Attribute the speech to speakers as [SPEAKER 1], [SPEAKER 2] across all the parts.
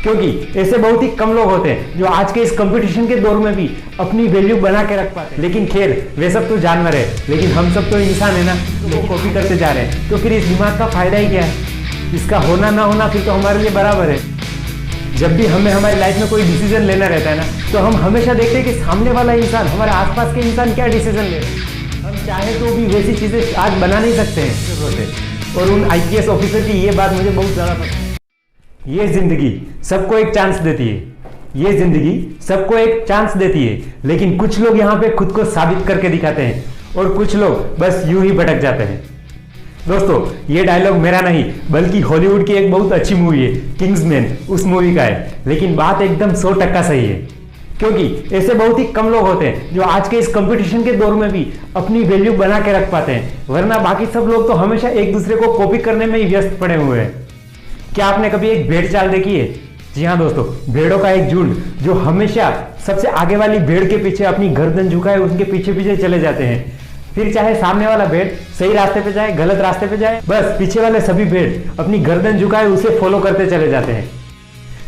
[SPEAKER 1] क्योंकि ऐसे बहुत ही कम लोग होते हैं जो आज के इस कंपटीशन के दौर में भी अपनी वैल्यू बना के रख पाते हैं। लेकिन खैर, वे सब तो जानवर है, लेकिन हम सब तो इंसान है ना, तो वो कॉपी करते जा रहे हैं। तो फिर इस दिमाग का फायदा ही क्या है? इसका होना ना होना फिर तो हमारे लिए बराबर है। जब भी हमें हमारी लाइफ में कोई डिसीजन लेना रहता है ना, तो हम हमेशा देखते हैं कि सामने वाला इंसान, हमारे आसपास के इंसान क्या डिसीजन ले रहे हैं। हम चाहे तो भी वैसी चीजें आज बना नहीं सकते हैं। और उन आईपीएस ऑफिसर की ये बात मुझे बहुत ज्यादा पसंद है। ये जिंदगी सबको एक चांस देती है, ये जिंदगी सबको एक चांस देती है, लेकिन कुछ लोग यहाँ पे खुद को साबित करके दिखाते हैं और कुछ लोग बस यूं ही भटक जाते हैं। दोस्तों, ये डायलॉग मेरा नहीं बल्कि हॉलीवुड की एक बहुत अच्छी मूवी है किंग्समैन, उस मूवी का है। लेकिन बात एकदम 100% सही है, क्योंकि ऐसे बहुत ही कम लोग होते हैं जो आज के इस कंपटीशन के दौर में भी अपनी वैल्यू बना के रख पाते हैं, वरना बाकी सब लोग तो हमेशा एक दूसरे को कॉपी करने में ही व्यस्त पड़े हुए हैं। क्या आपने कभी एक भेड़ चाल देखी है? जी हाँ दोस्तों, भेड़ों का एक झुंड जो हमेशा सबसे आगे वाली भेड़ के पीछे अपनी गर्दन झुकाए उनके पीछे पीछे चले जाते हैं। फिर चाहे सामने वाला भेड़ सही रास्ते पे जाए, गलत रास्ते पे जाए, बस पीछे वाले सभी भेड़ अपनी गर्दन झुकाए उसे फॉलो करते चले जाते हैं।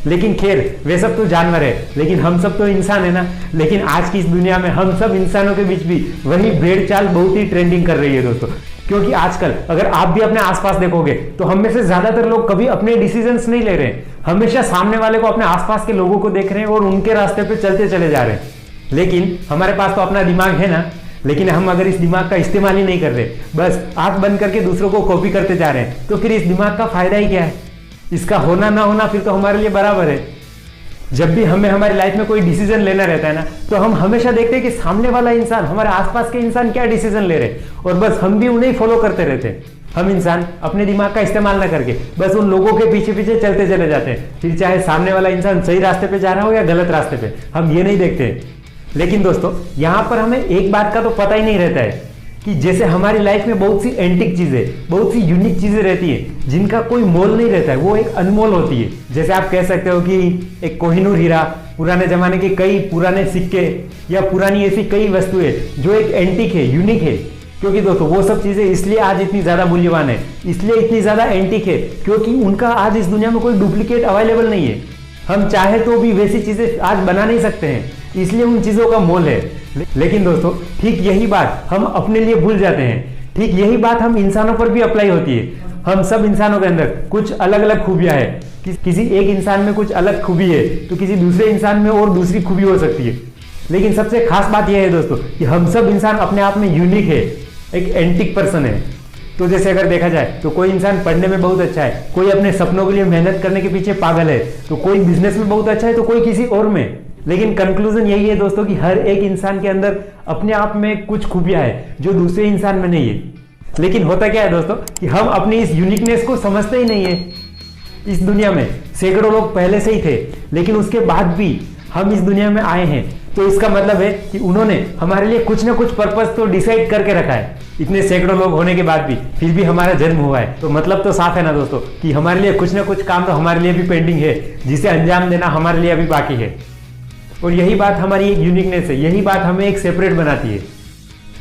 [SPEAKER 1] लेकिन खैर, वे सब तो जानवर है, लेकिन हम सब तो इंसान है ना। लेकिन आज की इस दुनिया में हम सब इंसानों के बीच भी वही भेड़ चाल बहुत ही ट्रेंडिंग कर रही है दोस्तों। क्योंकि आजकल अगर आप भी अपने आसपास देखोगे तो हम में से ज्यादातर लोग कभी अपने डिसीजंस नहीं ले रहे हैं, हमेशा सामने वाले को, अपने आसपास के लोगों को देख रहे हैं और उनके रास्ते पे चलते चले जा रहे हैं। लेकिन हमारे पास तो अपना दिमाग है ना, लेकिन हम अगर इस दिमाग का इस्तेमाल ही नहीं कर रहे, बस आंख बंद करके दूसरों को कॉपी करते जा रहे हैं, तो फिर इस दिमाग का फायदा ही क्या है? इसका होना ना होना फिर तो हमारे लिए बराबर है। जब भी हमें हमारी लाइफ में कोई डिसीजन लेना रहता है ना, तो हम हमेशा देखते हैं कि सामने वाला इंसान, हमारे आसपास के इंसान क्या डिसीजन ले रहे हैं और बस हम भी उन्हें फॉलो करते रहते हैं। हम इंसान अपने दिमाग का इस्तेमाल ना करके बस उन लोगों के पीछे पीछे चलते चले जाते हैं। फिर चाहे सामने वाला इंसान सही रास्ते पे जा रहा हो या गलत रास्ते पे, हम ये नहीं देखते। लेकिन दोस्तों, यहाँ पर हमें एक बात का तो पता ही नहीं रहता है कि जैसे हमारी लाइफ में बहुत सी एंटिक चीजें, बहुत सी यूनिक चीजें रहती है जिनका कोई मोल नहीं रहता है, वो एक अनमोल होती है। जैसे आप कह सकते हो कि एक कोहिनूर हीरा, पुराने जमाने के कई पुराने सिक्के या पुरानी ऐसी कई वस्तुएं जो एक एंटिक है, यूनिक है। क्योंकि दोस्तों, वो सब चीजें इसलिए आज इतनी ज्यादा मूल्यवान है, इसलिए इतनी ज्यादा एंटिक है, क्योंकि उनका आज इस दुनिया में कोई डुप्लीकेट अवेलेबल नहीं है। हम चाहे तो भी वैसी चीजें आज बना नहीं सकते हैं, इसलिए उन चीजों का मोल है। लेकिन दोस्तों, ठीक यही बात हम अपने लिए भूल जाते हैं। ठीक यही बात हम इंसानों पर भी अप्लाई होती है। हम सब इंसानों के अंदर कुछ अलग अलग खूबियां हैं। किसी एक इंसान में कुछ अलग खूबी है तो किसी दूसरे इंसान में और दूसरी खूबी हो सकती है। लेकिन सबसे खास बात यह है दोस्तों कि हम सब इंसान अपने आप में यूनिक है, एक एंटिक पर्सन है। तो जैसे अगर देखा जाए तो कोई इंसान पढ़ने में बहुत अच्छा है, कोई अपने सपनों के लिए मेहनत करने के पीछे पागल है, तो कोई बिजनेस में बहुत अच्छा है तो कोई किसी और में। लेकिन कंक्लूजन यही है दोस्तों कि हर एक इंसान के अंदर अपने आप में कुछ खूबियां है जो दूसरे इंसान में नहीं है। लेकिन होता क्या है दोस्तों कि हम अपनी इस यूनिकनेस को समझते ही नहीं है। इस दुनिया में सैकड़ों लोग पहले से ही थे, लेकिन उसके बाद भी हम इस दुनिया में आए हैं, तो इसका मतलब है कि उन्होंने हमारे लिए कुछ ना कुछ पर्पस तो डिसाइड करके रखा है। इतने सैकड़ों लोग होने के बाद भी फिर भी हमारा जन्म हुआ है, तो मतलब तो साफ है ना दोस्तों कि हमारे लिए कुछ ना कुछ काम तो हमारे लिए भी पेंडिंग है, जिसे अंजाम देना हमारे लिए अभी बाकी है। और यही बात हमारी एक यूनिकनेस है, यही बात हमें एक सेपरेट बनाती है।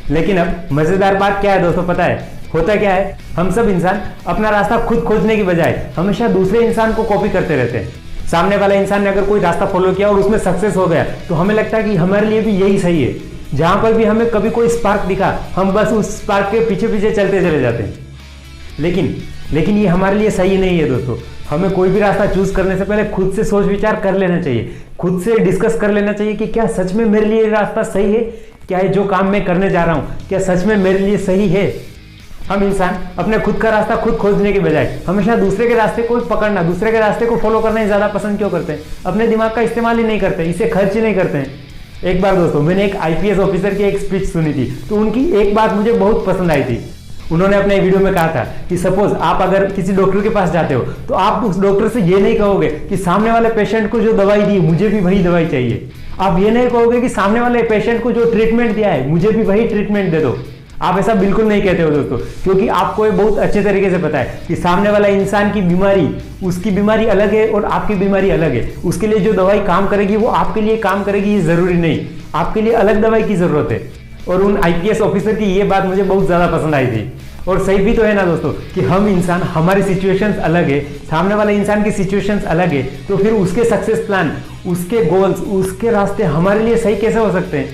[SPEAKER 1] लेकिन अब मजेदार बात क्या है दोस्तों, पता है होता क्या है? हम सब इंसान अपना रास्ता खुद खोजने की बजाय हमेशा दूसरे इंसान को कॉपी करते रहते हैं। सामने वाला इंसान ने अगर कोई रास्ता फॉलो किया और उसमें सक्सेस हो गया, तो हमें लगता है कि हमारे लिए भी यही सही है। जहां पर भी हमें कभी कोई स्पार्क दिखा, हम बस उस स्पार्क के पीछे पीछे चलते चले जाते हैं। लेकिन ये हमारे लिए सही नहीं है दोस्तों। हमें कोई भी रास्ता चूज करने से पहले खुद से सोच विचार कर लेना चाहिए, खुद से डिस्कस कर लेना चाहिए कि क्या सच में मेरे लिए रास्ता सही है, क्या है जो काम मैं करने जा रहा हूं क्या सच में मेरे लिए सही है। हम इंसान अपने खुद का रास्ता खुद खोजने के बजाय हमेशा दूसरे के रास्ते को पकड़ना, दूसरे के रास्ते को फॉलो करना ही ज्यादा पसंद क्यों करते हैं? अपने दिमाग का इस्तेमाल ही नहीं करते, इसे खर्च ही नहीं करते हैं। एक बार दोस्तों, मैंने एक आईपीएस ऑफिसर की एक स्पीच सुनी थी, तो उनकी एक बात मुझे बहुत पसंद आई थी। उन्होंने अपने वीडियो में कहा था कि सपोज आप अगर किसी डॉक्टर के पास जाते हो, तो आप उस डॉक्टर से ये नहीं कहोगे कि सामने वाले पेशेंट को जो दवाई दी मुझे भी वही दवाई चाहिए। आप ये नहीं कहोगे कि सामने वाले पेशेंट को जो ट्रीटमेंट दिया है मुझे भी वही ट्रीटमेंट दे दो। आप ऐसा बिल्कुल नहीं कहते हो दोस्तों, क्योंकि आपको ये बहुत अच्छे तरीके से पता है कि सामने वाला इंसान की बीमारी, उसकी बीमारी अलग है और आपकी बीमारी अलग है। उसके लिए जो दवाई काम करेगी वो आपके लिए काम करेगी ये जरूरी नहीं, आपके लिए अलग दवाई की जरूरत है। और उन आईपीएस ऑफिसर की ये बात मुझे बहुत ज्यादा पसंद आई थी। और सही भी तो है ना दोस्तों कि हम इंसान, हमारी सिचुएशंस अलग है, सामने वाले इंसान की सिचुएशंस अलग है, तो फिर उसके सक्सेस प्लान, उसके गोल्स, उसके रास्ते हमारे लिए सही कैसे हो सकते हैं?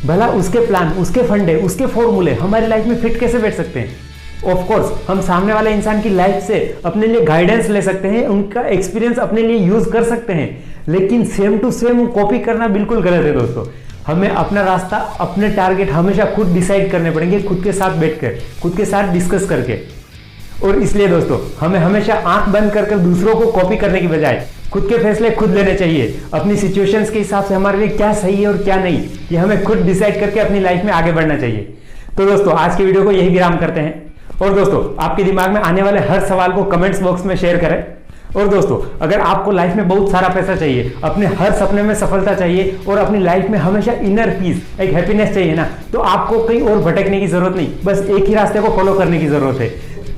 [SPEAKER 1] भला उसके प्लान, उसके फंडे, उसके फॉर्मूले हमारी लाइफ में फिट कैसे बैठ सकते हैं? ऑफ कोर्स हम सामने वाले इंसान की लाइफ से अपने लिए गाइडेंस ले सकते हैं, उनका एक्सपीरियंस अपने लिए यूज कर सकते हैं, लेकिन सेम टू सेम कॉपी करना बिल्कुल गलत है दोस्तों। हमें अपना रास्ता, अपने टारगेट हमेशा खुद डिसाइड करने पड़ेंगे, खुद के साथ बैठकर, खुद के साथ डिस्कस करके। और इसलिए दोस्तों हमें हमेशा आंख बंद कर दूसरों को कॉपी करने की बजाय खुद के फैसले खुद लेने चाहिए। अपनी सिचुएशंस के हिसाब से हमारे लिए क्या सही है और क्या नहीं, ये हमें खुद डिसाइड करके अपनी लाइफ में आगे बढ़ना चाहिए। तो दोस्तों आज की वीडियो को यही विराम करते हैं। और दोस्तों आपके दिमाग में आने वाले हर सवाल को कमेंट्स बॉक्स में शेयर करें। और दोस्तों अगर आपको लाइफ में बहुत सारा पैसा चाहिए, अपने हर सपने में सफलता चाहिए और अपनी लाइफ में हमेशा इनर पीस, एक हैप्पीनेस चाहिए ना, तो आपको कहीं और भटकने की जरूरत नहीं, बस एक ही रास्ते को फॉलो करने की जरूरत है,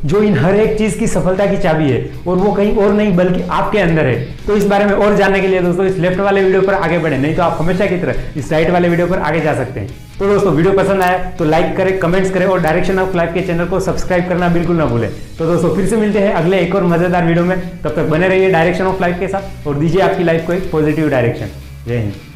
[SPEAKER 1] जो इन हर एक चीज की सफलता की चाबी है, और वो कहीं और नहीं बल्कि आपके अंदर है। तो इस बारे में और जानने के लिए दोस्तों इस लेफ्ट वाले वीडियो पर आगे बढ़े, नहीं तो आप हमेशा की तरह इस राइट वाले वीडियो पर आगे जा सकते हैं। तो दोस्तों वीडियो पसंद आया तो लाइक करें, कमेंट्स करें और डायरेक्शन ऑफ लाइफ के चैनल को सब्सक्राइब करना बिल्कुल ना भूलें। तो दोस्तों फिर से मिलते हैं अगले एक और मजेदार वीडियो में, तब तक बने रहिए डायरेक्शन ऑफ लाइफ के साथ और दीजिए आपकी लाइफ को एक पॉजिटिव डायरेक्शन। जय हिंद।